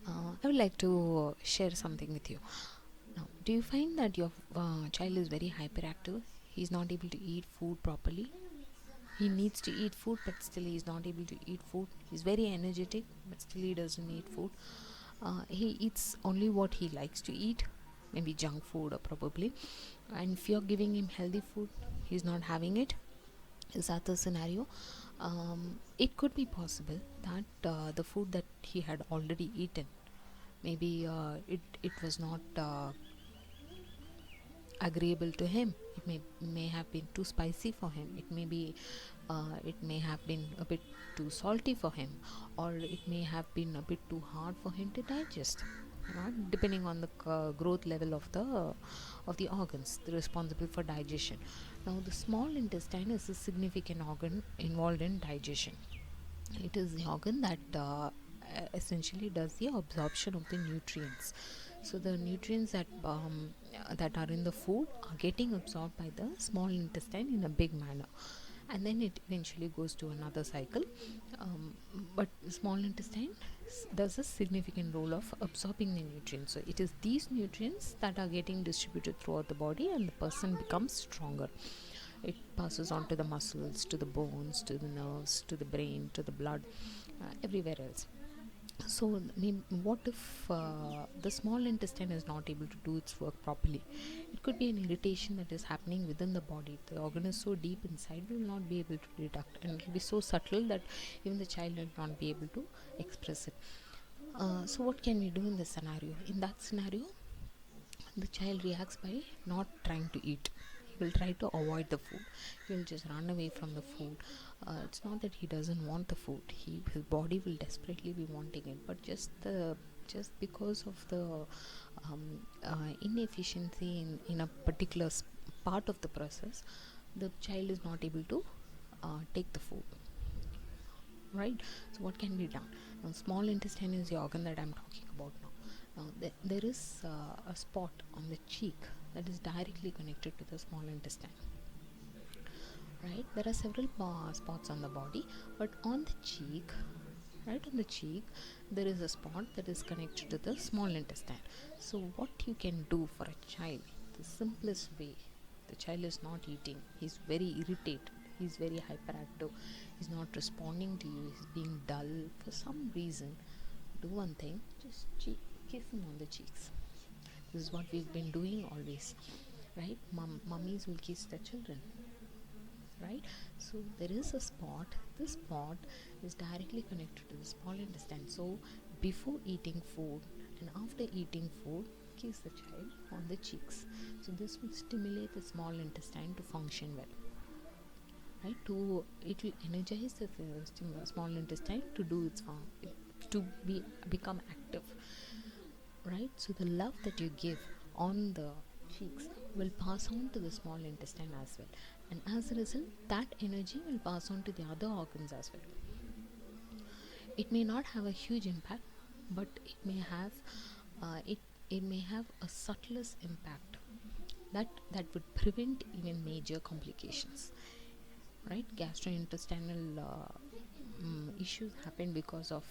I would like to share something with you. Now, do you find that your child is very hyperactive? He's not able to eat food properly. He needs to eat food, but still he's not able to eat food. He's very energetic, but still he doesn't eat food. He eats only what he likes to eat, maybe junk food or probably. And if you're giving him healthy food, he's not having it. Is that the scenario? It could be possible that the food that he had already eaten, maybe it was not agreeable to him. It may have been too spicy for him. It may have been a bit too salty for him, or it may have been a bit too hard for him to digest. Depending on the growth level of the organs responsible for digestion. Now, the small intestine is a significant organ involved in digestion. It is the organ that essentially does the absorption of the nutrients. So the nutrients that are in the food are getting absorbed by the small intestine in a big manner, and then it eventually goes to another cycle. But the small intestine does a significant role of absorbing the nutrients. So it is these nutrients that are getting distributed throughout the body, and the person becomes stronger. It passes on to the muscles, to the bones, to the nerves, to the brain, to the blood, everywhere else. So, what if the small intestine is not able to do its work properly? It could be an irritation that is happening within the body. The organ is so deep inside, we will not be able to detect, and it will be so subtle that even the child will not be able to express it. So, what can we do in this scenario? In that scenario, the child reacts by not trying to eat. He will try to avoid the food. He will just run away from the food. It's not that he doesn't want the food. His body will desperately be wanting it, but just because of the inefficiency in a particular part of the process, the child is not able to take the food. Right. So what can be done? Now, small intestine is the organ that I'm talking about now. Now, there is a spot on the cheek that is directly connected to the small intestine. Right. There are several spots on the body, but on the cheek, right on the cheek, there is a spot that is connected to the small intestine. So what you can do for a child, the simplest way, the child is not eating, he's very irritated, he's very hyperactive, he's not responding to you, he's being dull for some reason, do one thing, just kiss him on the cheeks. This is what we've been doing always, right? Mummies will kiss their children, right? So there is a spot. This spot is directly connected to the small intestine. So before eating food and after eating food, kiss the child on the cheeks. So this will stimulate the small intestine to function well, right? It will energize the small intestine to do its to become active, right? So the love that you give on the cheeks will pass on to the small intestine as well, and as a result, that energy will pass on to the other organs as well. It may not have a huge impact, but it may have a subtlest impact that would prevent even major complications, right? Gastrointestinal issues happen because of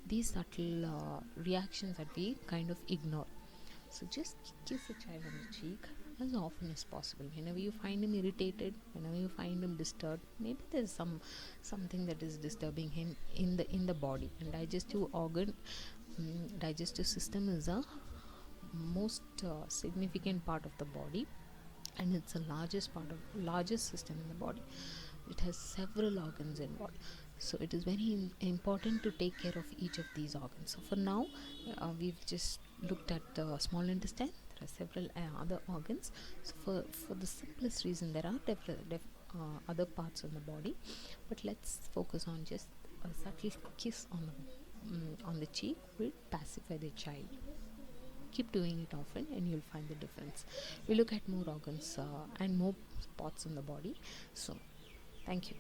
these subtle reactions that we kind of ignore. So just kiss a child on the cheek as often as possible. Whenever you find him irritated, whenever you find him disturbed, maybe there's something that is disturbing him in the body. And digestive system is a most significant part of the body, and it's the largest system in the body. It has several organs involved, so it is very important to take care of each of these organs. So for now, we've just looked at the small intestine. There are several other organs. So for the simplest reason, there are other parts of the body, but let's focus on just a subtle kiss on the cheek will pacify the child. Keep doing it often and you'll find the difference. We look at more organs and more spots in the body. So thank you.